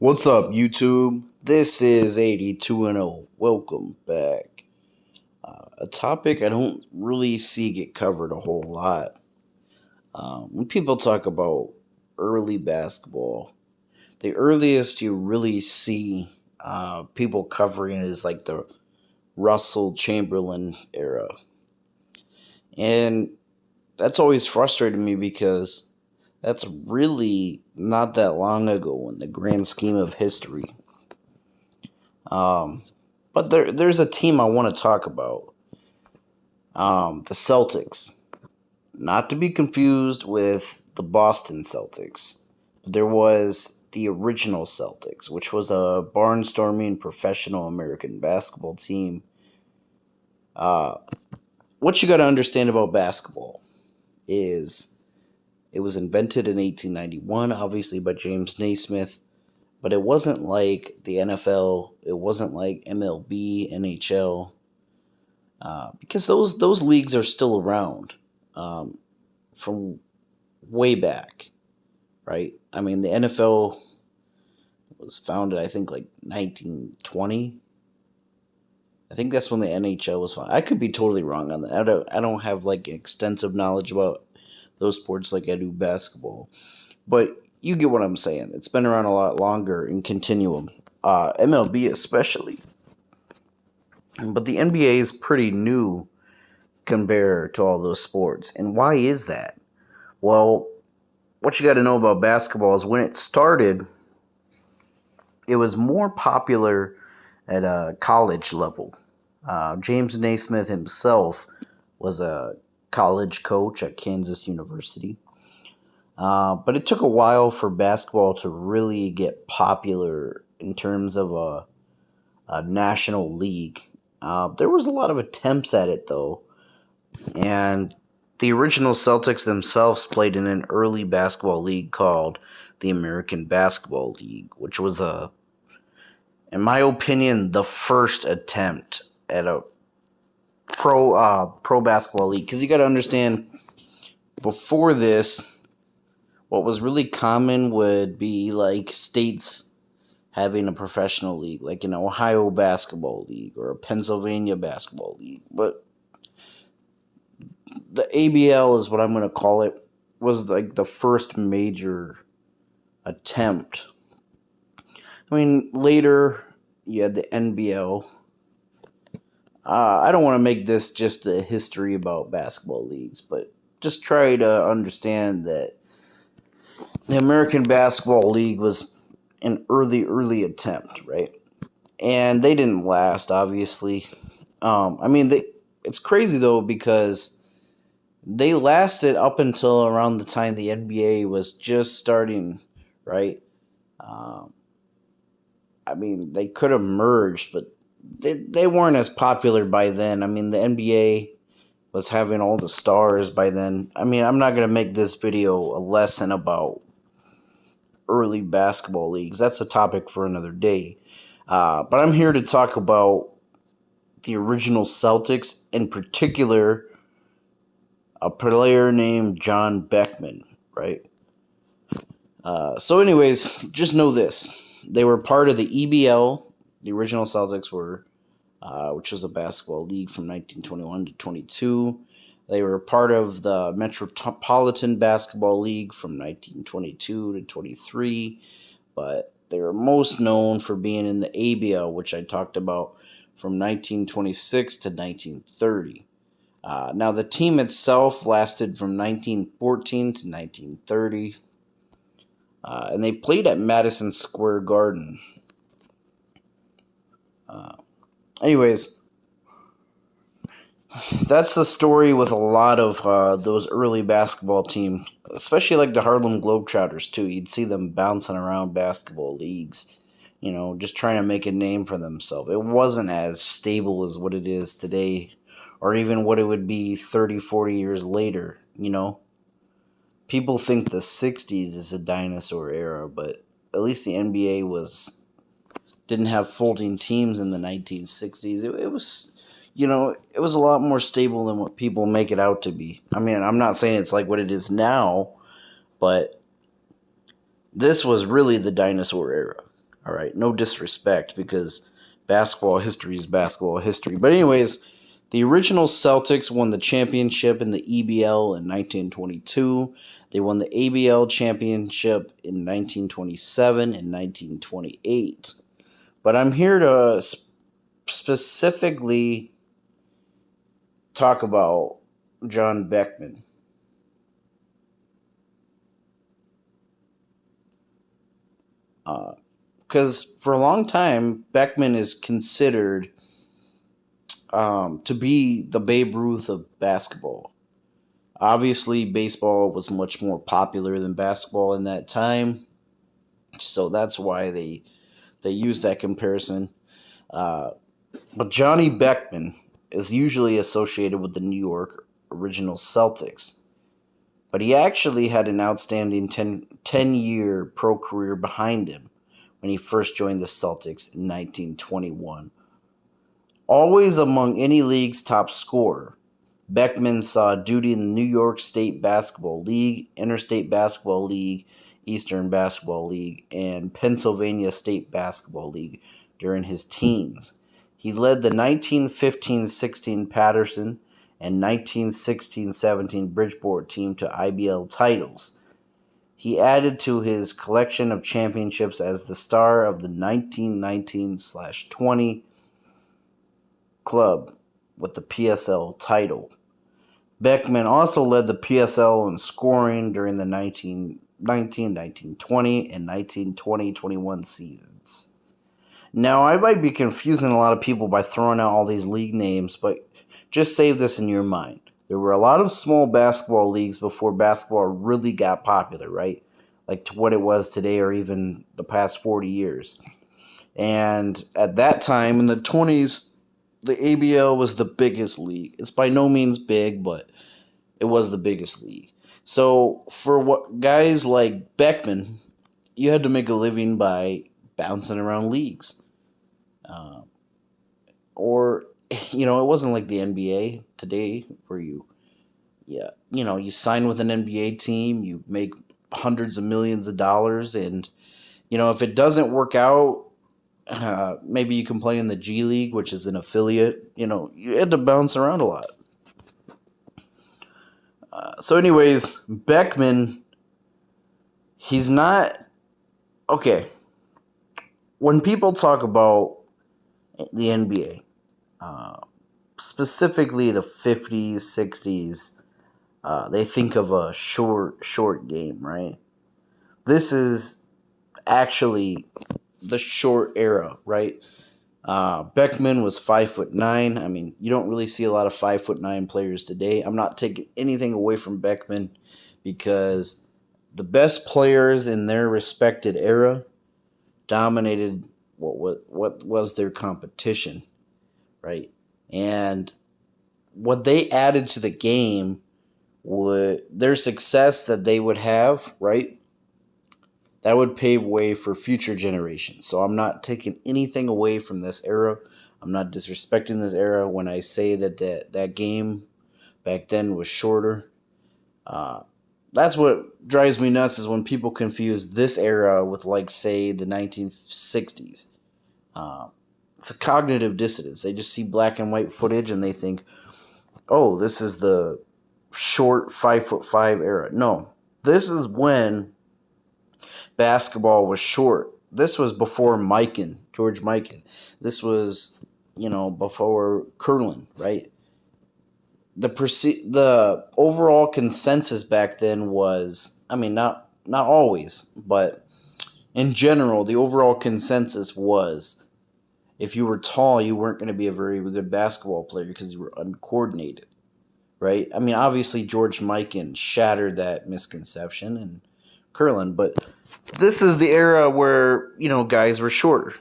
What's up, YouTube? This is 82 and 0. Welcome back. A topic I don't really see get covered a whole lot. When people talk about early basketball, the earliest you really see people covering it is like the Russell Chamberlain era. And that's always frustrated me because that's really not that long ago in the grand scheme of history. But there's a team I want to talk about. The Celtics. Not to be confused with the Boston Celtics. There was the original Celtics, which was a barnstorming professional American basketball team. What you got to understand about basketball is it was invented in 1891, obviously by James Naismith, but it wasn't like the NFL. It wasn't like MLB, NHL, because those leagues are still around from way back, right? I mean, the NFL was founded, I think, like 1920. I think that's when the NHL was founded. I could be totally wrong on that. I don't have like extensive knowledge about those sports like I do basketball, but you get what I'm saying. It's been around a lot longer in continuum, MLB especially. But the NBA is pretty new compared to all those sports. And why is that? Well, what you got to know about basketball is when it started, it was more popular at a college level. James Naismith himself was a college coach at Kansas University. But it took a while for basketball to really get popular in terms of a national league. There was a lot of attempts at it, though. And the original Celtics themselves played in an early basketball league called the American Basketball League, which was, in my opinion, the first attempt at a pro basketball league. Because you got to understand, before this, what was really common would be like states having a professional league, like an Ohio basketball league or a Pennsylvania basketball league. But the ABL is what I'm going to call it, was like the first major attempt. I mean, later you had the NBL. I don't want to make this just a history about basketball leagues, but just try to understand that the American Basketball League was an early attempt, right? And they didn't last, obviously. It's crazy, though, because they lasted up until around the time the NBA was just starting, right? They could have merged, but they weren't as popular by then. I mean, the NBA was having all the stars by then. I mean, I'm not going to make this video a lesson about early basketball leagues. That's a topic for another day. But I'm here to talk about the original Celtics, in particular a player named John Beckman, right? So anyways, just know this. They were part of the EBL. The original Celtics were, which was a basketball league from 1921 to 22. They were part of the Metropolitan Basketball League from 1922 to 23. But they were most known for being in the ABL, which I talked about, from 1926 to 1930. Now, the team itself lasted from 1914 to 1930, and they played at Madison Square Garden. Anyways, that's the story with a lot of those early basketball teams, especially like the Harlem Globetrotters, too. You'd see them bouncing around basketball leagues, just trying to make a name for themselves. It wasn't as stable as what it is today, or even what it would be 30, 40 years later, People think the 60s is a dinosaur era, but at least the NBA didn't have folding teams in the 1960s. It was, it was a lot more stable than what people make it out to be. I mean, I'm not saying it's like what it is now, but this was really the dinosaur era, All right, no disrespect because basketball history is basketball history. But anyways, the original Celtics won the championship in the EBL in 1922. They won the ABL championship in 1927 and 1928. But I'm here to specifically talk about John Beckman. Because for a long time, Beckman is considered to be the Babe Ruth of basketball. Obviously, baseball was much more popular than basketball in that time, so that's why they use that comparison. Uh, but Johnny Beckman is usually associated with the New York original Celtics, but he actually had an outstanding 10-year pro career behind him when he first joined the Celtics in 1921. Always among any league's top scorer, Beckman saw duty in the New York State Basketball League, Interstate Basketball League, Eastern Basketball League, and Pennsylvania State Basketball League during his teens. He led the 1915-16 Patterson and 1916-17 Bridgeport team to IBL titles. He added to his collection of championships as the star of the 1919/20 club with the PSL title. Beckman also led the PSL in scoring during the 1920 and 1920-21 seasons. Now, I might be confusing a lot of people by throwing out all these league names, but just save this in your mind. There were a lot of small basketball leagues before basketball really got popular, right? Like to what it was today or even the past 40 years. And at that time, in the 20s, the ABL was the biggest league. It's by no means big, but it was the biggest league. So for what guys like Beckman, you had to make a living by bouncing around leagues. Or, it wasn't like the NBA today where you sign with an NBA team, you make hundreds of millions of dollars, and, if it doesn't work out, maybe you can play in the G League, which is an affiliate. You had to bounce around a lot. So anyways, Beckman, he's not... Okay, when people talk about the NBA, specifically the 50s, 60s, they think of a short game, right? This is actually the short era, right? Beckman was 5'9". I mean, you don't really see a lot of 5'9" players today. I'm not taking anything away from Beckman because the best players in their respected era dominated what was their competition, right? And what they added to the game would their success that they would have, right? That would pave way for future generations. So I'm not taking anything away from this era. I'm not disrespecting this era when I say that game back then was shorter. That's what drives me nuts is when people confuse this era with, like, say, the 1960s. It's a cognitive dissonance. They just see black and white footage and they think, oh, this is the short 5'5" era. No, this is when basketball was short. This was before George Mikan. This was, before curling, right? The overall consensus back then was, I mean, not always, but in general, the overall consensus was if you were tall, you weren't going to be a very good basketball player because you were uncoordinated, right? I mean, obviously, George Mikan shattered that misconception in curling, but this is the era where, guys were shorter.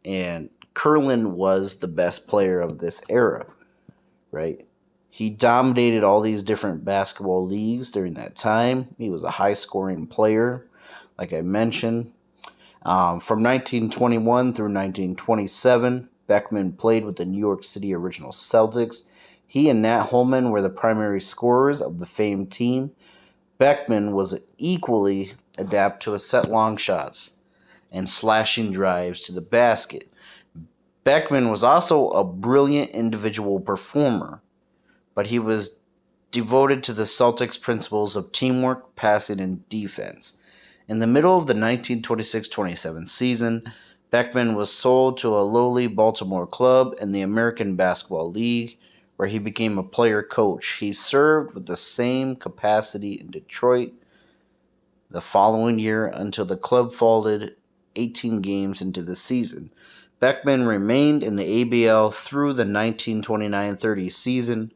And Curlin was the best player of this era, right? He dominated all these different basketball leagues during that time. He was a high-scoring player, like I mentioned. From 1921 through 1927, Beckman played with the New York City Original Celtics. He and Nat Holman were the primary scorers of the famed team. Beckman was equally adept to set long shots. and slashing drives to the basket. Beckman was also a brilliant individual performer, but he was devoted to the Celtics' principles of teamwork, passing, and defense. In the middle of the 1926-27 season, Beckman was sold to a lowly Baltimore club in the American Basketball League, where he became a player coach. He served with the same capacity in Detroit the following year until the club folded 18 games into the season. Beckman remained in the ABL through the 1929-30 season,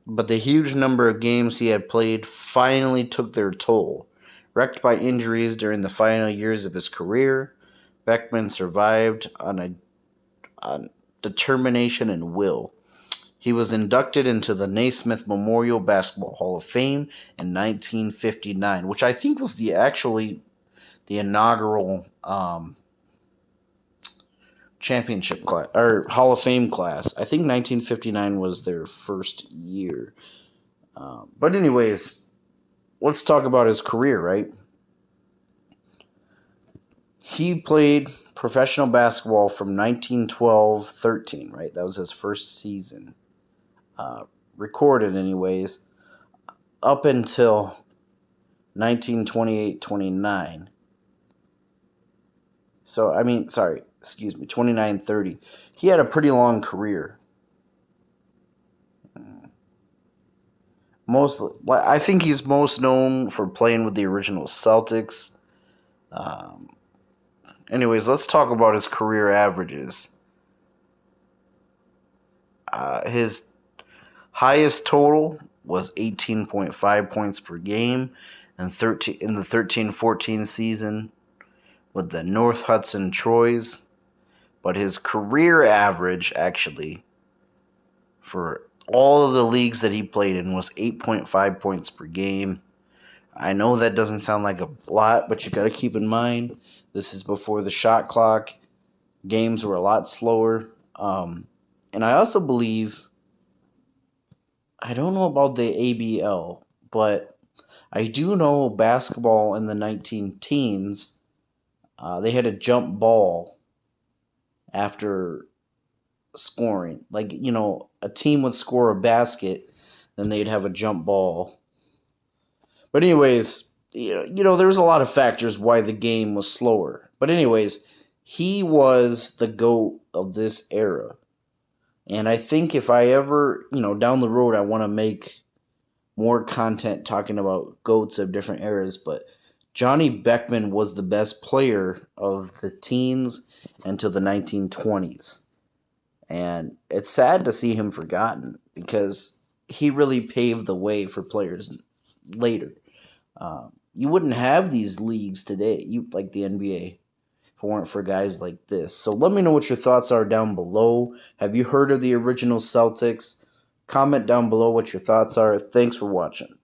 but the huge number of games he had played finally took their toll. Wrecked by injuries during the final years of his career, Beckman survived on determination and will. He was inducted into the Naismith Memorial Basketball Hall of Fame in 1959, which I think was the inaugural championship class or Hall of Fame class. I think 1959 was their first year. But anyways, let's talk about his career, right? He played professional basketball from 1912-13, right? That was his first season. Recorded anyways, up until 1928-29. So, 29-30. He had a pretty long career. I think he's most known for playing with the original Celtics. Anyways, let's talk about his career averages. His highest total was 18.5 points per game in the 13-14 season with the North Hudson Troys. But his career average, actually, for all of the leagues that he played in was 8.5 points per game. I know that doesn't sound like a lot, but you got to keep in mind, this is before the shot clock. Games were a lot slower. And I also believe, I don't know about the ABL, but I do know basketball in the 19 teens, they had a jump ball after scoring. Like, a team would score a basket, then they'd have a jump ball. But anyways, there was a lot of factors why the game was slower. But anyways, he was the GOAT of this era. And I think if I ever, down the road, I want to make more content talking about GOATs of different eras. But Johnny Beckman was the best player of the teens until the 1920s. And it's sad to see him forgotten because he really paved the way for players later. You wouldn't have these leagues today, like the NBA, if it weren't for guys like this. So let me know what your thoughts are down below. Have you heard of the original Celtics? Comment down below what your thoughts are. Thanks for watching.